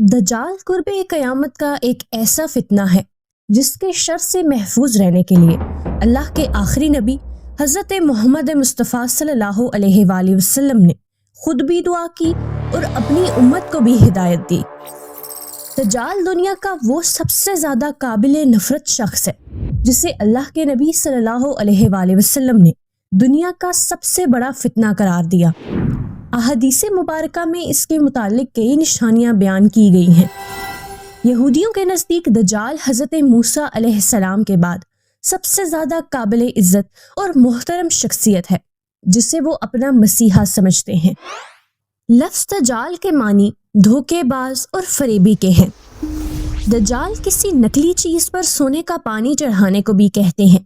دجال قرب قیامت کا ایک ایسا فتنہ ہے جس کے شر سے محفوظ رہنے کے لیے اللہ کے آخری نبی حضرت محمد مصطفیٰ صلی اللہ علیہ وآلہ وسلم نے خود بھی دعا کی اور اپنی امت کو بھی ہدایت دی۔ دجال دنیا کا وہ سب سے زیادہ قابل نفرت شخص ہے جسے اللہ کے نبی صلی اللہ علیہ وآلہ وسلم نے دنیا کا سب سے بڑا فتنہ قرار دیا۔ احادیث مبارکہ میں اس کے متعلق کئی نشانیاں بیان کی گئی ہیں۔ یہودیوں کے نزدیک دجال حضرت موسیٰ علیہ السلام کے بعد سب سے زیادہ قابل عزت اور محترم شخصیت ہے جسے وہ اپنا مسیحا سمجھتے ہیں۔ لفظ دجال کے معنی دھوکے باز اور فریبی کے ہیں۔ دجال کسی نکلی چیز پر سونے کا پانی چڑھانے کو بھی کہتے ہیں۔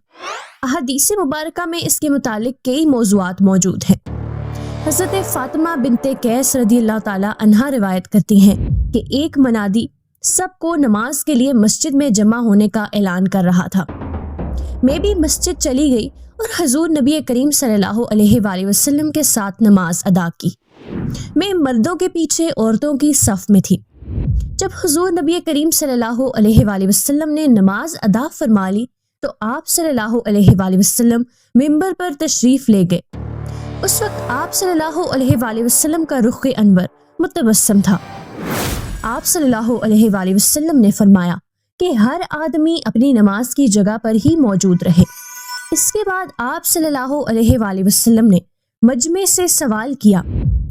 احادیث مبارکہ میں اس کے متعلق کئی موضوعات موجود ہیں۔ حضرت فاطمہ بنت قیس رضی اللہ تعالی عنہا روایت کرتی ہیں کہ ایک منادی سب کو نماز کے لیے مسجد میں جمع ہونے کا اعلان کر رہا تھا۔ میں بھی مسجد چلی گئی اور حضور نبی کریم صلی اللہ علیہ وآلہ وسلم کے ساتھ نماز ادا کی۔ میں مردوں کے پیچھے عورتوں کی صف میں تھی۔ جب حضور نبی کریم صلی اللہ علیہ وآلہ وسلم نے نماز ادا فرما لی تو آپ صلی اللہ علیہ وآلہ وسلم ممبر پر تشریف لے گئے۔ اس وقت آپ صلی اللہ علیہ وآلہ وسلم کا رخ انور متبسم تھا۔ آپ صلی اللہ علیہ وآلہ وسلم نے فرمایا کہ ہر آدمی اپنی نماز کی جگہ پر ہی موجود رہے۔ اس کے بعد آپ صلی اللہ علیہ وآلہ وسلم نے مجمع سے سوال کیا،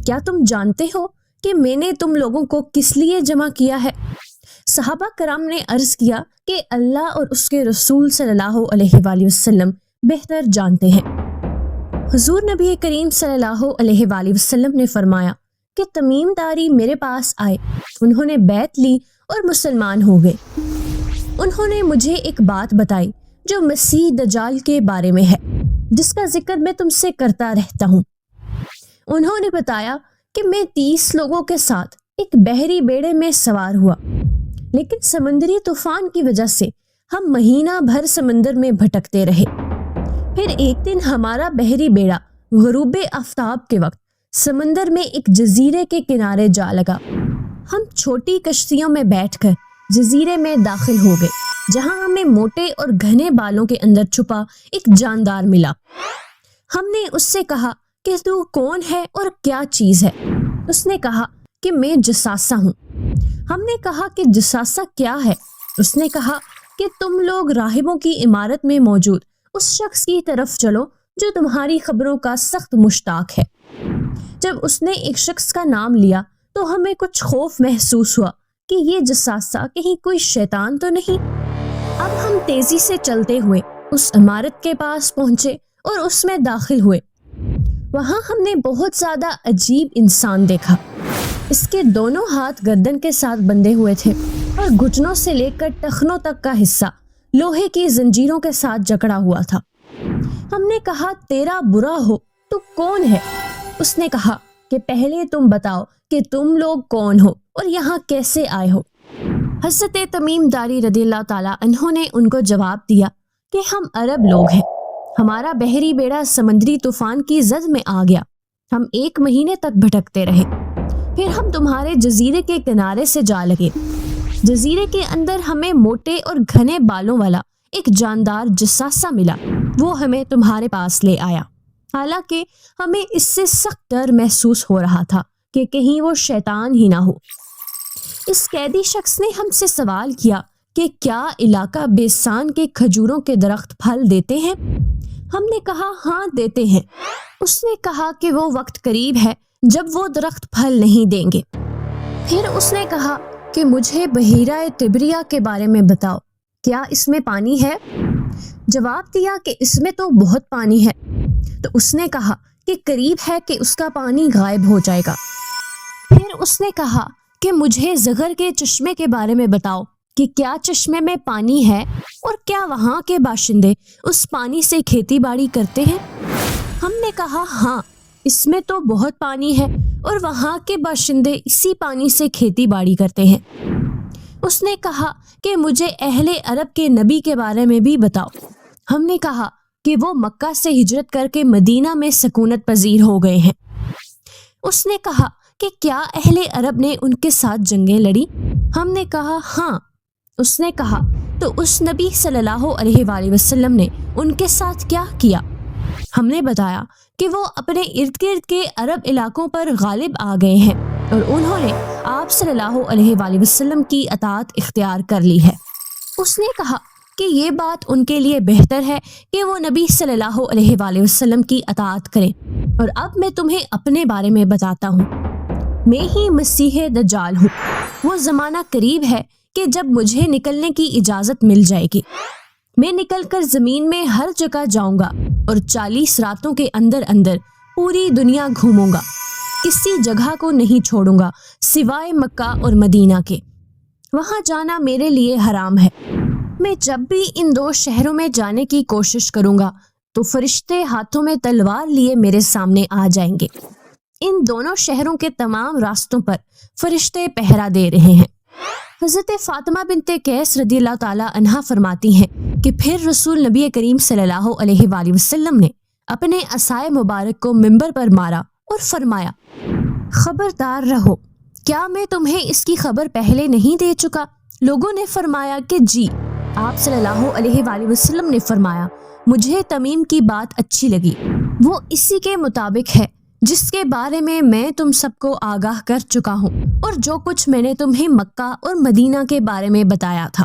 کیا تم جانتے ہو کہ میں نے تم لوگوں کو کس لیے جمع کیا ہے؟ صحابہ کرام نے عرض کیا کہ اللہ اور اس کے رسول صلی اللہ علیہ وآلہ وسلم بہتر جانتے ہیں۔ حضور نبی کریم صلی اللہ علیہ وآلہ وسلم نے فرمایا کہ تمیم داری میرے پاس آئے، انہوں نے بیعت لی اور مسلمان ہو گئے۔ انہوں نے مجھے ایک بات بتائی جو مسیح دجال کے بارے میں ہے، جس کا ذکر میں تم سے کرتا رہتا ہوں۔ انہوں نے بتایا کہ میں 30 لوگوں کے ساتھ ایک بحری بیڑے میں سوار ہوا، لیکن سمندری طوفان کی وجہ سے ہم مہینہ بھر سمندر میں بھٹکتے رہے۔ پھر ایک دن ہمارا بحری بیڑا غروب آفتاب کے وقت سمندر میں ایک جزیرے کے کنارے جا لگا۔ ہم چھوٹی کشتیوں میں بیٹھ کر جزیرے میں داخل ہو گئے، جہاں ہمیں موٹے اور گھنے بالوں کے اندر چھپا ایک جاندار ملا۔ ہم نے اس سے کہا کہ تو کون ہے اور کیا چیز ہے؟ اس نے کہا کہ میں جساسہ ہوں۔ ہم نے کہا کہ جساسہ کیا ہے؟ اس نے کہا کہ تم لوگ راہبوں کی عمارت میں موجود اس شخص کی طرف چلو جو تمہاری خبروں کا سخت مشتاق ہے۔ جب اس نے ایک شخص کا نام لیا تو ہمیں کچھ خوف محسوس ہوا کہ یہ جساسہ کہیں کوئی شیطان تو نہیں۔ اب ہم تیزی سے چلتے ہوئے اس عمارت کے پاس پہنچے اور اس میں داخل ہوئے۔ وہاں ہم نے بہت زیادہ عجیب انسان دیکھا۔ اس کے دونوں ہاتھ گردن کے ساتھ بندھے ہوئے تھے اور گھٹنوں سے لے کر ٹخنوں تک کا حصہ لوہے کی زنجیروں کے ساتھ جکڑا ہوا تھا۔ ہم نے کہا تیرا برا ہو، تو کون ہے؟ اس نے کہا کہ پہلے تم بتاؤ کہ تم لوگ کون ہو اور یہاں کیسے آئے ہو؟ حضرت تمیم داری رضی اللہ تعالیٰ عنہ نے ان کو جواب دیا کہ ہم عرب لوگ ہیں، ہمارا بحری بیڑا سمندری طوفان کی زد میں آ گیا، ہم 1 مہینے تک بھٹکتے رہے، پھر ہم تمہارے جزیرے کے کنارے سے جا لگے۔ جزیرے کے اندر ہمیں موٹے اور گھنے بالوں والا ایک جاندار جساسہ ملا، وہ ہمیں تمہارے پاس لے آیا، حالانکہ ہمیں اس سے سخت ڈر محسوس ہو رہا تھا کہ کہیں وہ شیطان ہی نہ ہو۔ اس قیدی شخص نے ہم سے سوال کیا کہ کیا علاقہ بیسان کے کھجوروں کے درخت پھل دیتے ہیں؟ ہم نے کہا ہاں دیتے ہیں۔ اس نے کہا کہ وہ وقت قریب ہے جب وہ درخت پھل نہیں دیں گے۔ پھر اس نے کہا کہ مجھے بحیرہ طبریہ کے بارے میں بتاؤ، کیا اس میں پانی ہے؟ جواب دیا کہ اس میں تو بہت پانی ہے۔ تو اس نے کہا کہ قریب ہے کہ اس کا پانی غائب ہو جائے گا۔ پھر اس نے کہا کہ مجھے زغر کے چشمے کے بارے میں بتاؤ کہ کیا چشمے میں پانی ہے اور کیا وہاں کے باشندے اس پانی سے کھیتی باڑی کرتے ہیں؟ ہم نے کہا ہاں، اس میں تو بہت پانی ہے اور وہاں کے باشندے اسی پانی سے کھیتی باڑی کرتے ہیں۔ اس نے کہا کہ مجھے اہل عرب کے نبی کے بارے میں بھی بتاؤ۔ ہم نے کہا کہ وہ مکہ سے ہجرت کر کے مدینہ میں سکونت پذیر ہو گئے ہیں۔ اس نے کہا کہ کیا اہل عرب نے ان کے ساتھ جنگیں لڑی؟ ہم نے کہا ہاں۔ اس نے کہا تو اس نبی صلی اللہ علیہ وآلہ وسلم نے ان کے ساتھ کیا کیا؟ ہم نے بتایا کہ وہ اپنے ارد گرد کے عرب علاقوں پر غالب آ گئے ہیں اور انہوں نے آپ صلی اللہ علیہ وآلہ وسلم کی اطاعت اختیار کر لی ہے۔ اس نے کہا کہ یہ بات ان کے لیے بہتر ہے کہ وہ نبی صلی اللہ علیہ وآلہ وسلم کی اطاعت کریں، اور اب میں تمہیں اپنے بارے میں بتاتا ہوں۔ میں ہی مسیح دجال ہوں۔ وہ زمانہ قریب ہے کہ جب مجھے نکلنے کی اجازت مل جائے گی، میں نکل کر زمین میں ہر جگہ جاؤں گا اور 40 راتوں کے اندر اندر پوری دنیا گھوموں گا، کسی جگہ کو نہیں چھوڑوں گا سوائے مکہ اور مدینہ کے۔ وہاں جانا میرے لیے حرام ہے۔ میں جب بھی ان 2 شہروں میں جانے کی کوشش کروں گا تو فرشتے ہاتھوں میں تلوار لیے میرے سامنے آ جائیں گے۔ ان دونوں شہروں کے تمام راستوں پر فرشتے پہرا دے رہے ہیں۔ حضرت فاطمہ بنت قیس رضی اللہ تعالی عنہا فرماتی ہیں کہ پھر رسول نبی کریم صلی اللہ علیہ وآلہ وسلم نے اپنے عصائے مبارک کو منبر پر مارا اور فرمایا، خبردار رہو، کیا میں تمہیں اس کی خبر پہلے نہیں دے چکا؟ لوگوں نے فرمایا کہ جی۔ آپ صلی اللہ علیہ وآلہ وسلم نے فرمایا، مجھے تمیم کی بات اچھی لگی، وہ اسی کے مطابق ہے جس کے بارے میں تم سب کو آگاہ کر چکا ہوں، اور جو کچھ میں نے تمہیں مکہ اور مدینہ کے بارے میں بتایا تھا۔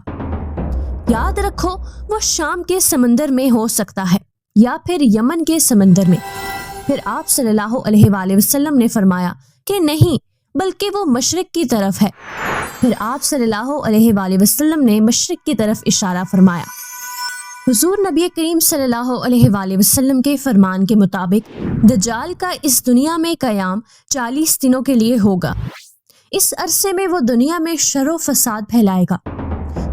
یاد رکھو، وہ شام کے سمندر میں ہو سکتا ہے یا پھر یمن کے سمندر میں۔ پھر آپ صلی اللہ علیہ وآلہ وسلم نے فرمایا کہ نہیں، بلکہ وہ مشرق کی طرف ہے۔ پھر آپ صلی اللہ علیہ وآلہ وسلم نے مشرق کی طرف اشارہ فرمایا۔ حضور نبی کریم صلی اللہ علیہ وآلہ وسلم کے فرمان کے مطابق دجال کا اس دنیا میں قیام 40 دنوں کے لیے ہوگا۔ اس عرصے میں وہ دنیا میں شر و فساد پھیلائے گا۔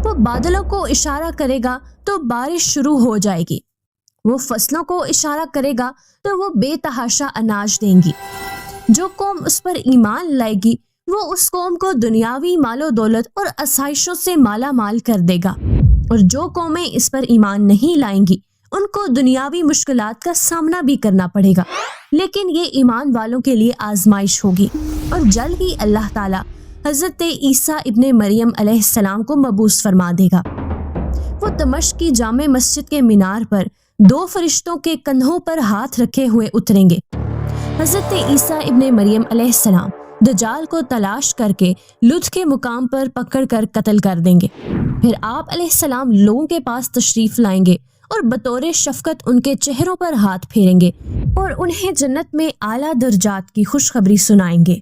وہ بادلوں کو اشارہ کرے گا تو بارش شروع ہو جائے گی، وہ فصلوں کو اشارہ کرے گا تو وہ بے تحاشا اناج دیں گی۔ جو قوم اس پر ایمان لائے گی وہ اس قوم کو دنیاوی مال و دولت اور آسائشوں سے مالا مال کر دے گا، اور جو قومیں اس پر ایمان نہیں لائیں گی ان کو دنیاوی مشکلات کا سامنا بھی کرنا پڑے گا، لیکن یہ ایمان والوں کے لیے آزمائش ہوگی، اور جلد ہی اللہ تعالیٰ حضرت عیسیٰ ابن مریم علیہ السلام کو مبعوث فرما دے گا۔ وہ دمشق کی جامع مسجد کے مینار پر 2 فرشتوں کے کندھوں پر ہاتھ رکھے ہوئے اتریں گے۔ حضرت عیسیٰ ابن مریم علیہ السلام دجال کو تلاش کر کے لدھ کے مقام پر پکڑ کر قتل کر دیں گے۔ پھر آپ علیہ السلام لوگوں کے پاس تشریف لائیں گے اور بطور شفقت ان کے چہروں پر ہاتھ پھیریں گے اور انہیں جنت میں اعلیٰ درجات کی خوشخبری سنائیں گے۔